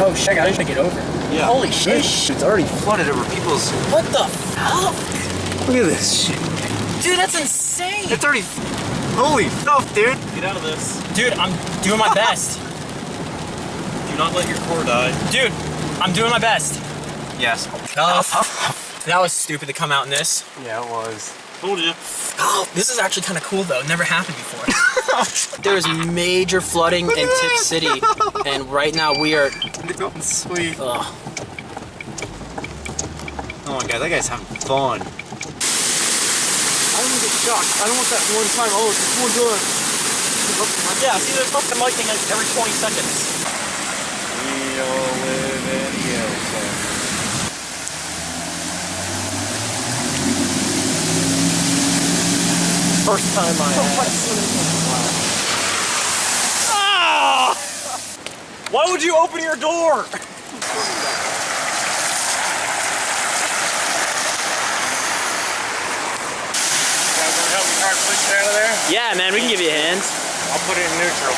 Oh shit, I gotta get over. Yeah. Holy shit. It's already flooded over people's... What the fuck? Look at this shit. Dude, that's insane. It's already... Holy stuff, dude. Get out of this. Dude, I'm doing my best. Do not let your core die. Dude, I'm doing my best. Yes. That was stupid to come out in this. Yeah, it was. Told you. Oh, this is actually kind of cool though. Never happened before. There is major flooding in Tipp City, and right now we are. Sweet. Ugh. Oh my god, that guy's having fun. I don't want to get shocked. I don't want that one time. Oh, it's just one door. Yeah, see, they're fucking lighting every 20 seconds. We all live in Miasto. First time I Ah! Why would you open your door? Help me try to push it out of there? Yeah, man, we can give you a hand. I'll put it in neutral.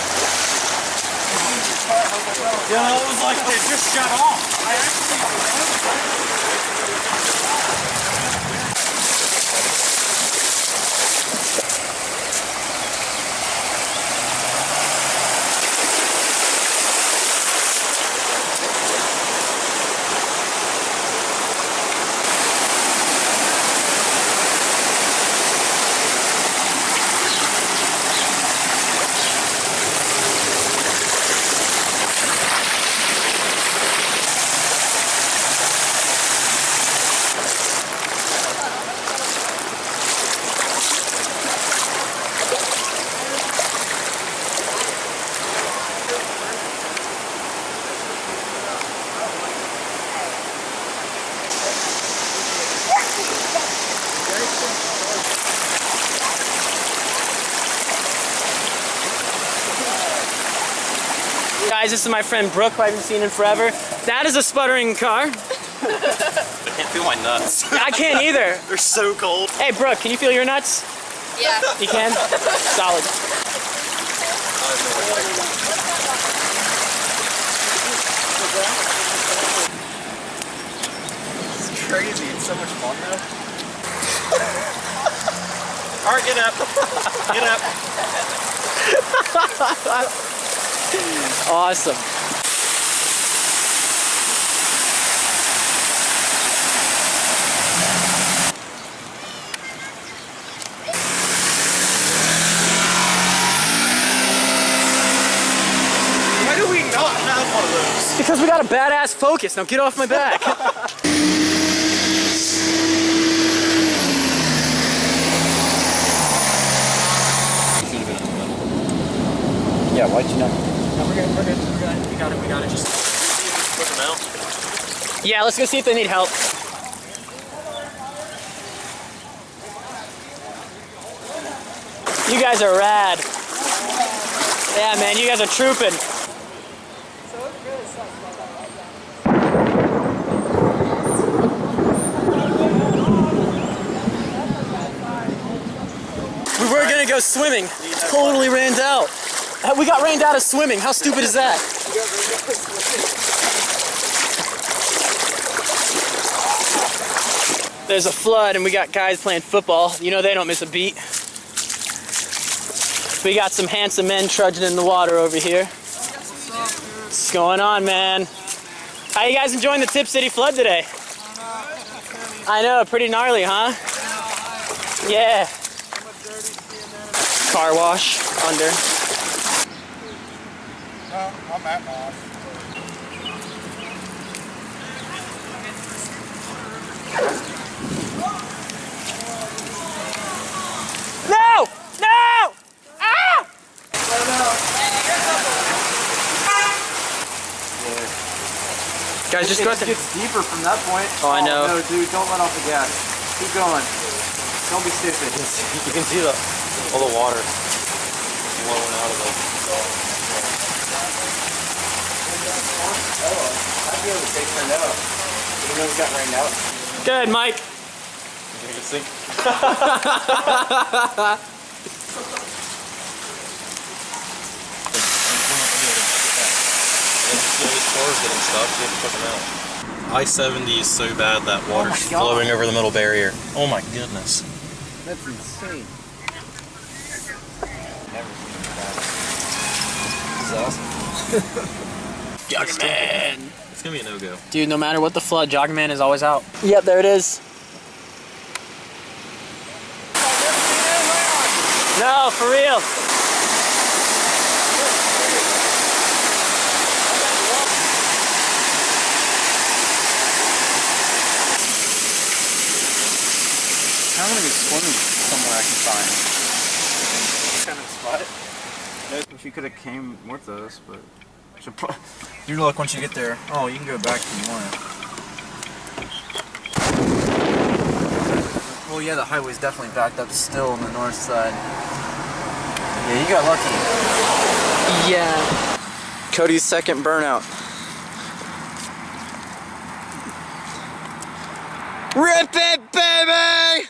Yeah, it was like it just shut off. Guys, this is my friend Brooke, who I haven't seen in forever. That is a sputtering car. I can't feel my nuts. I can't either. They're so cold. Hey, Brooke, can you feel your nuts? Yeah. You can? Solid. It's crazy. It's so much fun though. All right, get up. Get up. Awesome. Why do we not have one of those? Because we got a badass Focus. Now get off my back. Yeah, why'd you not? No, we're good. We got it. Just Put them out. yeah, let's go see if they need help. You guys are rad. Yeah, man, you guys are trooping. We were gonna go swimming. Totally rained out. We got rained out of swimming. How stupid is that? There's a flood and we got guys playing football. You know they don't miss a beat. We got some handsome men trudging in the water over here. What's going on, man? How you guys enjoying the Tipp City flood today? I know, pretty gnarly, huh? Yeah. Car wash under. I'm at off. No! No! Ah! Guys, just go It gets deeper from that point. Oh, I know. No, dude, don't let off the gas. Keep going. Don't be stupid. You can see all the water flowing out of the... I'd be able to stay turned out. Even though we got rained out. Good, Mike. You can sink. cars getting stuck. You have to put them out. I-70 is so bad that water's my God. flowing over the middle barrier. Oh my goodness. That's insane. Never seen that. This is awesome. Jogging man. It's gonna be a no-go. Dude, no matter what the flood, Jogging Man is always out. Yep, there it is. No, for real. I'm gonna be swimming somewhere I can find. Kind of spot. If you could have came with us, but your luck once you get there. Oh, you can go back if you want. Well, yeah, the highway's definitely backed up still on the north side. Yeah, you got lucky. Yeah. Cody's second burnout. Rip it, baby!